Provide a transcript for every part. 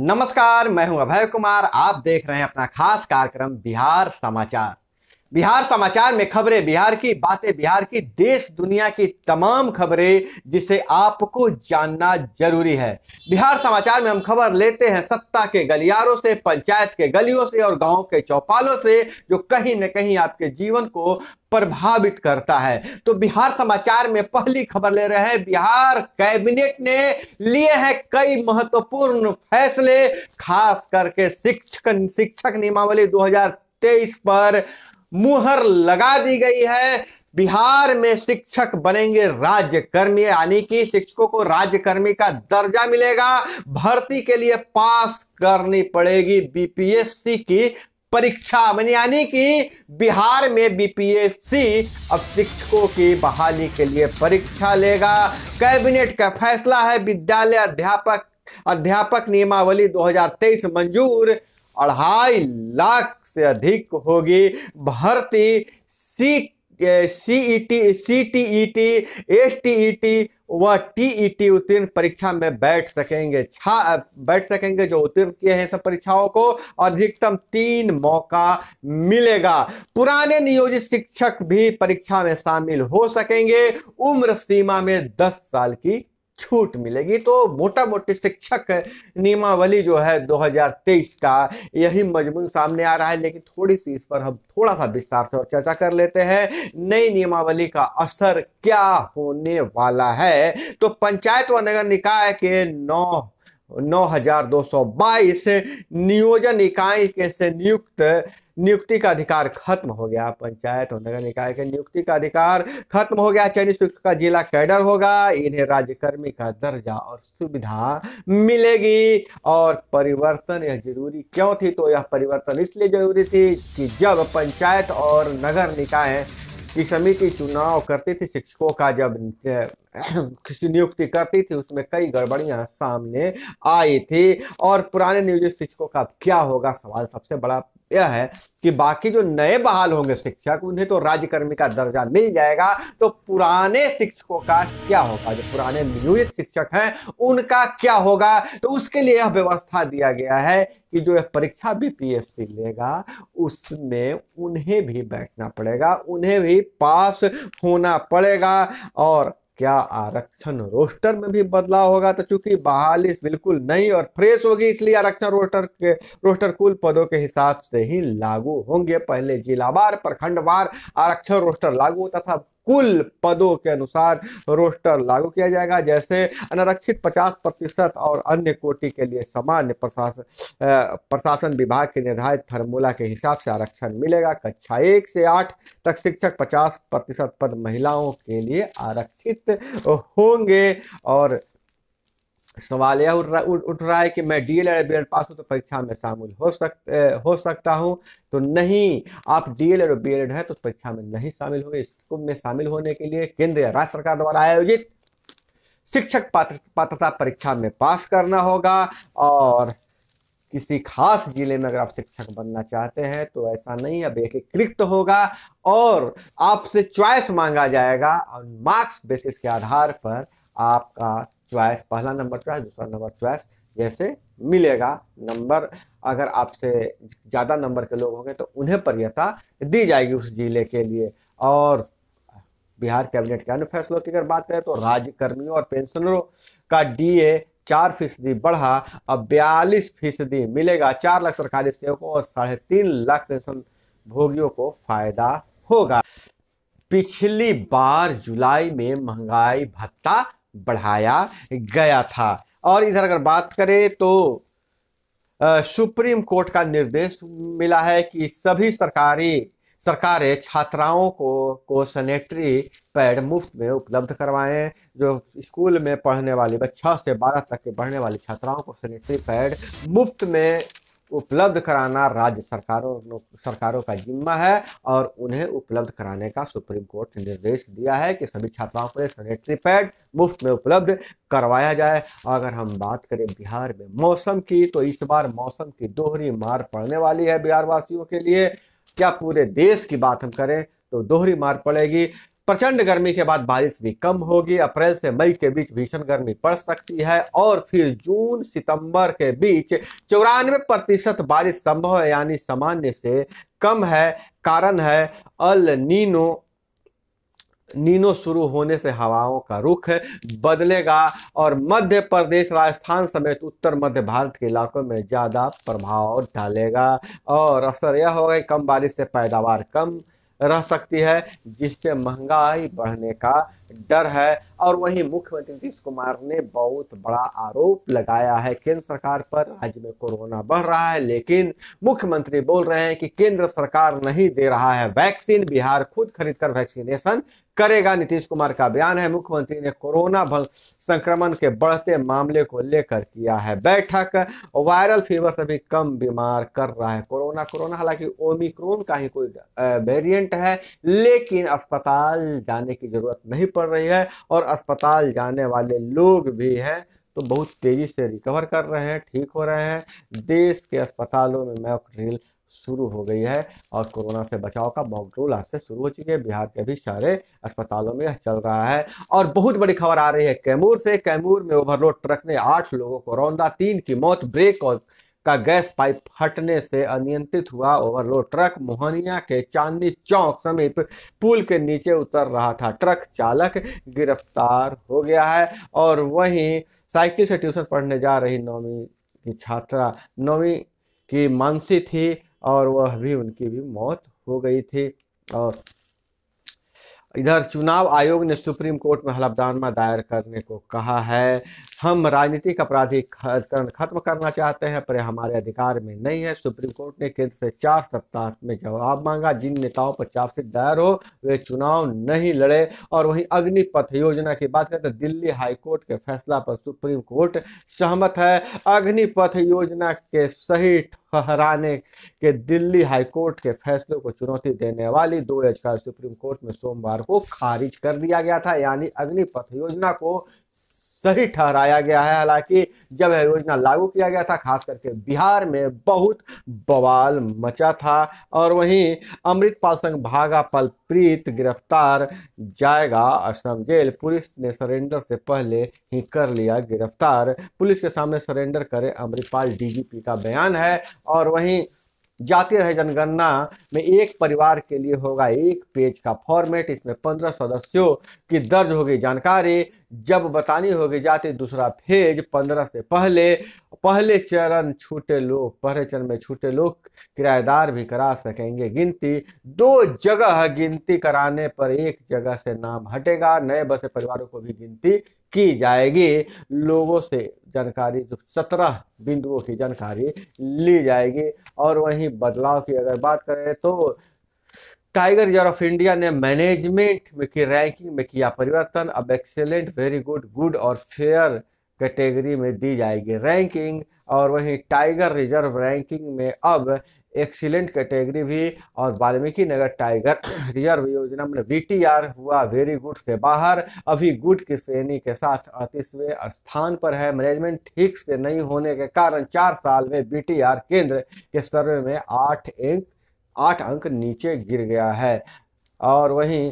नमस्कार, मैं हूं अभय कुमार। आप देख रहे हैं अपना खास कार्यक्रम बिहार समाचार। बिहार समाचार में खबरें बिहार की, बातें बिहार की, देश दुनिया की तमाम खबरें जिसे आपको जानना जरूरी है। बिहार समाचार में हम खबर लेते हैं सत्ता के गलियारों से, पंचायत के गलियों से और गांव के चौपालों से, जो कहीं न कहीं आपके जीवन को प्रभावित करता है। तो बिहार समाचार में पहली खबर ले रहे हैं। बिहार कैबिनेट ने लिए हैं कई महत्वपूर्ण फैसले, खास करके शिक्षक नियमावली 2023 पर मुहर लगा दी गई है। बिहार में शिक्षक बनेंगे राज्यकर्मी, यानी कि शिक्षकों को राज्यकर्मी का दर्जा मिलेगा। भर्ती के लिए पास करनी पड़ेगी बीपीएससी की परीक्षा, यानी कि बिहार में बीपीएससी अब शिक्षकों की बहाली के लिए परीक्षा लेगा। कैबिनेट का फैसला है। विद्यालय अध्यापक नियमावली 2023 मंजूर। 2.5 लाख से अधिक होगी भर्ती। सीटीईटी, एसटीईटी व टीईटी उत्तीर्ण परीक्षा में बैठ सकेंगे जो उत्तीर्ण किए हैं सब परीक्षाओं को। अधिकतम 3 मौका मिलेगा। पुराने नियोजित शिक्षक भी परीक्षा में शामिल हो सकेंगे। उम्र सीमा में 10 साल की छूट मिलेगी। तो मोटा मोटी शिक्षक नियमावली जो है 2023 का यही मजमून सामने आ रहा है। लेकिन थोड़ी सी इस पर हम थोड़ा सा विस्तार से और चर्चा कर लेते हैं। नई नियमावली का असर क्या होने वाला है। तो पंचायत व नगर निकाय के 9,222 नियोजन इकाई के से नियुक्ति का अधिकार खत्म हो गया। पंचायत और नगर निकाय के नियुक्ति का अधिकार खत्म हो गया। चयनित शिक्षक का जिला कैडर होगा। इन्हें राज्यकर्मी का दर्जा और सुविधा मिलेगी। और परिवर्तन यह जरूरी क्यों थी? तो यह परिवर्तन इसलिए जरूरी थी कि जब पंचायत और नगर निकाय की समिति चुनाव करती थी, शिक्षकों का जब किसी नियुक्ति करती थी, उसमें कई गड़बड़ियां सामने आई थी। और पुराने नियोजित शिक्षकों का क्या होगा? सवाल सबसे बड़ा यह है कि बाकी जो नए बहाल होंगे शिक्षक, उन्हें तो राज्यकर्मी का दर्जा मिल जाएगा। तो पुराने शिक्षकों का क्या होगा? जो पुराने नियोजित शिक्षक हैं उनका क्या होगा? तो उसके लिए यह व्यवस्था दिया गया है कि जो यह परीक्षा बीपीएससी लेगा उसमें उन्हें भी बैठना पड़ेगा, उन्हें भी पास होना पड़ेगा। और क्या आरक्षण रोस्टर में भी बदलाव होगा? तो चूंकि बहाली बिल्कुल नई और फ्रेश होगी, इसलिए आरक्षण रोस्टर कुल पदों के हिसाब से ही लागू होंगे। पहले जिलावार, प्रखंडवार आरक्षण रोस्टर लागू होता था, कुल पदों के अनुसार रोस्टर लागू किया जाएगा। जैसे अनारक्षित 50% और अन्य कोटि के लिए सामान्य प्रशासन विभाग के निर्धारित फार्मूला के हिसाब से आरक्षण मिलेगा। कक्षा 1 से 8 तक शिक्षक 50% पद महिलाओं के लिए आरक्षित होंगे। और सवाल यह उठ रहा है कि मैं डीएलएड बीएड पास हूं तो परीक्षा में शामिल हो सकता हूं। तो नहीं, आप डीएलएड और बीएड है तो परीक्षा में नहीं शामिल होंगे। इसमें शामिल होने के लिए केंद्र या राज्य सरकार द्वारा आयोजित शिक्षक पात्रता परीक्षा में पास करना होगा। और किसी खास जिले में अगर आप शिक्षक बनना चाहते हैं तो ऐसा नहीं, अब एकीकृत होगा और आपसे चॉइस मांगा जाएगा। और मार्क्स बेसिस के आधार पर आपका चॉइस, पहला नंबर चॉइस, दूसरा नंबर चॉइस जैसे मिलेगा। नंबर अगर आपसे ज़्यादा नंबर के लोग होंगे तो उन्हें वरीयता दी जाएगी उस जिले के लिए। और बिहार कैबिनेट के अन्य फैसलों की अगर बात करें तो राज्यकर्मियों और पेंशनरों का डीए 4% बढ़ा, अब 42% मिलेगा। 4 लाख सरकारी सेवकों और 3.5 लाख पेंशन भोगियों को फायदा होगा। पिछली बार जुलाई में महंगाई भत्ता बढ़ाया गया था। और इधर अगर बात करें तो सुप्रीम कोर्ट का निर्देश मिला है कि सभी सरकारें छात्राओं को सैनिटरी पैड मुफ्त में उपलब्ध करवाएं। जो स्कूल में पढ़ने वाली 6 से 12 तक के पढ़ने वाली छात्राओं को सैनिटरी पैड मुफ्त में उपलब्ध कराना राज्य सरकारों का जिम्मा है। और उन्हें उपलब्ध कराने का सुप्रीम कोर्ट ने निर्देश दिया है कि सभी छात्राओं को सैनिटरी पैड मुफ्त में उपलब्ध करवाया जाए। अगर हम बात करें बिहार में मौसम की, तो इस बार मौसम की दोहरी मार पड़ने वाली है बिहार वासियों के लिए। क्या पूरे देश की बात हम करें तो दोहरी मार पड़ेगी। प्रचंड गर्मी के बाद बारिश भी कम होगी। अप्रैल से मई के बीच भीषण गर्मी पड़ सकती है और फिर जून सितंबर के बीच 94% बारिश संभव है, यानी सामान्य से कम है। कारण है अल नीनो शुरू होने से हवाओं का रुख बदलेगा और मध्य प्रदेश, राजस्थान समेत उत्तर मध्य भारत के इलाकों में ज्यादा प्रभाव डालेगा और असर यह होगा कि कम बारिश से पैदावार कम रह सकती है, जिससे महंगाई बढ़ने का डर है। और वहीं मुख्यमंत्री नीतीश कुमार ने बहुत बड़ा आरोप लगाया है केंद्र सरकार पर। राज्य में कोरोना बढ़ रहा है, लेकिन मुख्यमंत्री बोल रहे हैं कि केंद्र सरकार नहीं दे रहा है वैक्सीन, बिहार खुद खरीद कर वैक्सीनेशन करेगा। नीतीश कुमार का बयान है। मुख्यमंत्री ने कोरोना संक्रमण के बढ़ते मामले को लेकर किया है बैठक। वायरल फीवर से भी कम बीमार कर रहा है कोरोना। हालांकि ओमिक्रॉन का ही कोई वेरिएंट है, लेकिन अस्पताल जाने की जरूरत नहीं पड़ रही है और अस्पताल जाने वाले लोग भी हैं तो बहुत तेजी से रिकवर कर रहे हैं, ठीक हो रहे हैं। देश के अस्पतालों में मॉक ड्रिल शुरू हो गई है और कोरोना से बचाव का मॉक ड्रिल आज से शुरू हो चुकी है। बिहार के भी सारे अस्पतालों में यह चल रहा है। और बहुत बड़ी खबर आ रही है कैमूर से। कैमूर में ओवरलोड ट्रक ने 8 लोगों को रौंदा, 3 की मौत। ब्रेक और का गैस पाइप फटने से अनियंत्रित हुआ ओवरलोड ट्रक मोहनिया के चांदनी चौक समीप पुल के नीचे उतर रहा था। ट्रक चालक गिरफ्तार हो गया है। और वहीं साइकिल से ट्यूशन पढ़ने जा रही 9वीं की छात्रा 9वीं की मानसी थी और वह भी उनकी भी मौत हो गई थी। और इधर चुनाव आयोग ने सुप्रीम कोर्ट में हलफनामा दायर करने को कहा है। हम राजनीतिक अपराधीकरण खत्म करना चाहते हैं पर हमारे अधिकार में नहीं है। सुप्रीम कोर्ट ने केंद्र से 4 सप्ताह में जवाब मांगा। जिन नेताओं पर चार्जशीट दायर हो वे चुनाव नहीं लड़े। और वहीं अग्निपथ योजना की बात करें तो दिल्ली हाईकोर्ट के फैसला पर सुप्रीम कोर्ट सहमत है। अग्निपथ योजना के सही ठहराने के दिल्ली हाईकोर्ट के फैसले को चुनौती देने वाली 2 याचिकाएं सुप्रीम कोर्ट में सोमवार को खारिज कर दिया गया था। यानी अग्निपथ योजना को सही ठहराया गया है। हालांकि जब यह योजना लागू किया गया था, खास करके बिहार में बहुत बवाल मचा था। और वहीं अमृतपाल संग भागा पलप्रीत गिरफ्तार, जाएगा असम जेल। पुलिस ने सरेंडर से पहले ही कर लिया गिरफ्तार। पुलिस के सामने सरेंडर करे अमृतपाल, डीजीपी का बयान है। और वहीं जातीय जनगणना में एक परिवार के लिए होगा 1 पेज का फॉर्मेट। इसमें 15 सदस्यों की दर्ज होगी जानकारी, जब बतानी होगी जाति। दूसरा फेज 15 से पहले चरण में छूटे लोग किराएदार भी करा सकेंगे गिनती। 2 जगह गिनती कराने पर 1 जगह से नाम हटेगा। नए बसे परिवारों को भी गिनती की जाएगी। लोगों से जानकारी, जो 17 बिंदुओं की जानकारी ली जाएगी। और वहीं बदलाव की अगर बात करें तो टाइगर रिजर्व ऑफ इंडिया ने मैनेजमेंट में की रैंकिंग में किया परिवर्तन। अब एक्सेलेंट, वेरी गुड, गुड और फेयर कैटेगरी में दी जाएगी रैंकिंग। और वहीं टाइगर रिजर्व रैंकिंग में अब एक्सीलेंट कैटेगरी भी। और वाल्मीकि नगर टाइगर रिजर्व योजना में VTR हुआ वेरी गुड से बाहर। अभी गुड की श्रेणी के साथ 38वें स्थान पर है। मैनेजमेंट ठीक से नहीं होने के कारण 4 साल में VTR केंद्र के सर्वे में 8 अंक नीचे गिर गया है। और वहीं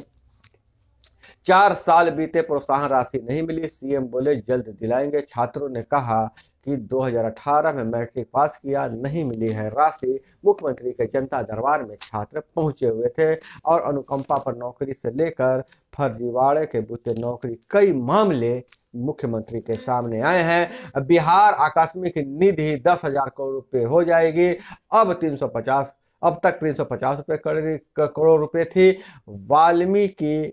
4 साल बीते, प्रोत्साहन राशि नहीं मिली। सीएम बोले जल्द दिलाएंगे। छात्रों ने कहा कि 2018 में मैट्रिक पास किया, नहीं मिली है राशि। मुख्यमंत्री के जनता दरबार में छात्र पहुंचे हुए थे। और अनुकंपा पर नौकरी से लेकर फर्जीवाड़े के बुते नौकरी, कई मामले मुख्यमंत्री के सामने आए हैं। बिहार आकस्मिक निधि 10,000 करोड़ रुपए हो जाएगी। अब तक 350 करोड़ रुपए थी। वाल्मीकि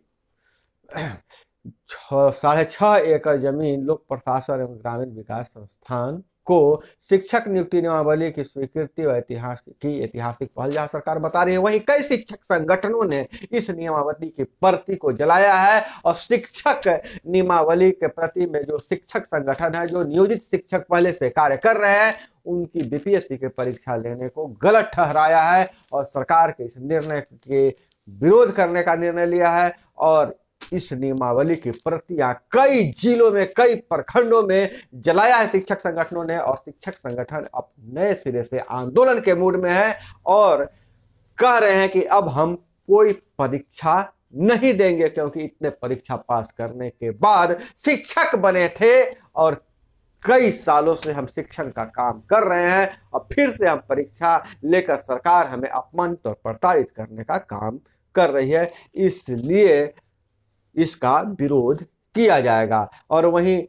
6.5 एकड़ जमीन लोक प्रशासन एवं ग्रामीण विकास संस्थान को शिक्षक नियुक्ति नियमावली की स्वीकृति व ऐतिहासिक पहल जहां सरकार बता रही है, वहीं कई शिक्षक संगठनों ने इस नियमावली की प्रति को जलाया है। और शिक्षक नियमावली के प्रति में जो शिक्षक संगठन है, जो नियोजित शिक्षक पहले से कार्य कर रहे हैं, उनकी बीपीएससी की परीक्षा लेने को गलत ठहराया है और सरकार के इस निर्णय के विरोध करने का निर्णय लिया है। और इस नियमावली की प्रतियां कई जिलों में, कई प्रखंडों में जलाया है शिक्षक संगठनों ने। और शिक्षक संगठन अब नए सिरे से आंदोलन के मूड में है और कह रहे हैं कि अब हम कोई परीक्षा नहीं देंगे, क्योंकि इतने परीक्षा पास करने के बाद शिक्षक बने थे और कई सालों से हम शिक्षण का काम कर रहे हैं और फिर से हम परीक्षा लेकर सरकार हमें अपमानित और प्रताड़ित करने का काम कर रही है, इसलिए इसका विरोध किया जाएगा। और वहीं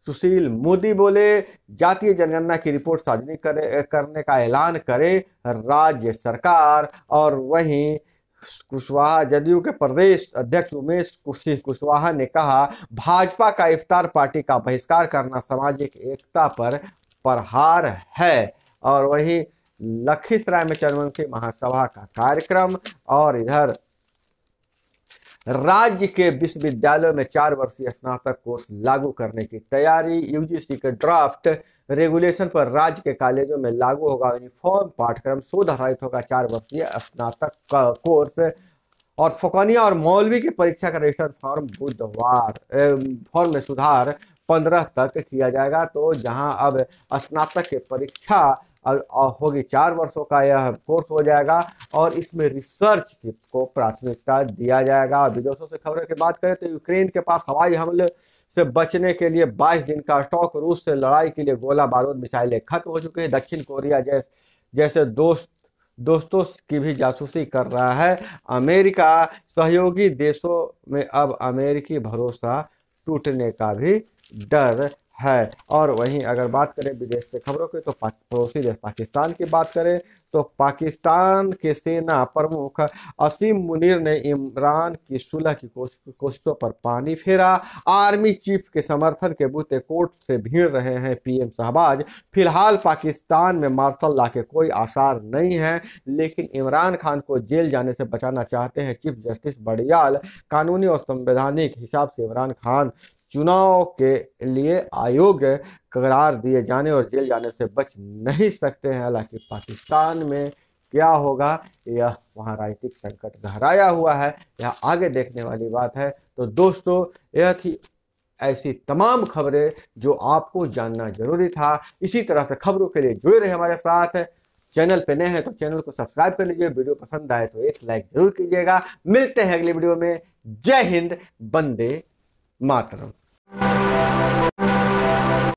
सुशील मोदी बोले, जातीय जनगणना की रिपोर्ट सार्वजनिक करने का ऐलान करे राज्य सरकार। और वहीं कुशवाहा, जदयू के प्रदेश अध्यक्ष उमेश कुशवाहा ने कहा, भाजपा का इफ्तार पार्टी का बहिष्कार करना सामाजिक एकता पर प्रहार है। और वहीं लखीसराय में चरमवंशी महासभा का कार्यक्रम। और इधर राज्य के विश्वविद्यालयों में 4 वर्षीय स्नातक कोर्स लागू करने की तैयारी। यूजीसी के ड्राफ्ट रेगुलेशन पर राज्य के कॉलेजों में लागू होगा यूनिफॉर्म पाठ्यक्रम, शोध आधारित होगा 4 वर्षीय स्नातक का कोर्स। और फौकानिया और मौलवी की परीक्षा का रजिस्टर फॉर्म बुधवार फॉर्म में सुधार 15 तक किया जाएगा। तो जहां अब स्नातक की परीक्षा होगी 4 वर्षों का यह कोर्स हो जाएगा और इसमें रिसर्च को प्राथमिकता दिया जाएगा। विदेशों से खबरों की बात करें तो यूक्रेन के पास हवाई हमले से बचने के लिए 22 दिन का स्टॉक, रूस से लड़ाई के लिए गोला बारूद मिसाइलें खत्म हो चुकी है। दक्षिण कोरिया जैसे दोस्तों की भी जासूसी कर रहा है अमेरिका। सहयोगी देशों में अब अमेरिकी भरोसा टूटने का भी डर है। और वहीं अगर बात करें विदेश से खबरों की तो पड़ोसी देश पाकिस्तान की बात करें तो पाकिस्तान के सेना प्रमुख असीम मुनीर ने इमरान की सुलह की कोशिशों पर पानी फेरा। आर्मी चीफ के समर्थन के बूते कोर्ट से भीड़ रहे हैं पीएम शहबाज। फिलहाल पाकिस्तान में मार्शल लॉ के कोई आसार नहीं है, लेकिन इमरान खान को जेल जाने से बचाना चाहते हैं चीफ जस्टिस बड़ियाल। कानूनी और संवैधानिक हिसाब से इमरान खान चुनाव के लिए अयोग्य करार दिए जाने और जेल जाने से बच नहीं सकते हैं। हालांकि पाकिस्तान में क्या होगा, यह वहाँ राजनीतिक संकट गहराया हुआ है, यह आगे देखने वाली बात है। तो दोस्तों, यह थी ऐसी तमाम खबरें जो आपको जानना जरूरी था। इसी तरह से खबरों के लिए जुड़े रहे हमारे साथ। चैनल पे नए हैं तो चैनल को सब्सक्राइब कर लीजिए, वीडियो पसंद आए तो एक लाइक जरूर कीजिएगा। मिलते हैं अगली वीडियो में। जय हिंद, वंदे मातरम।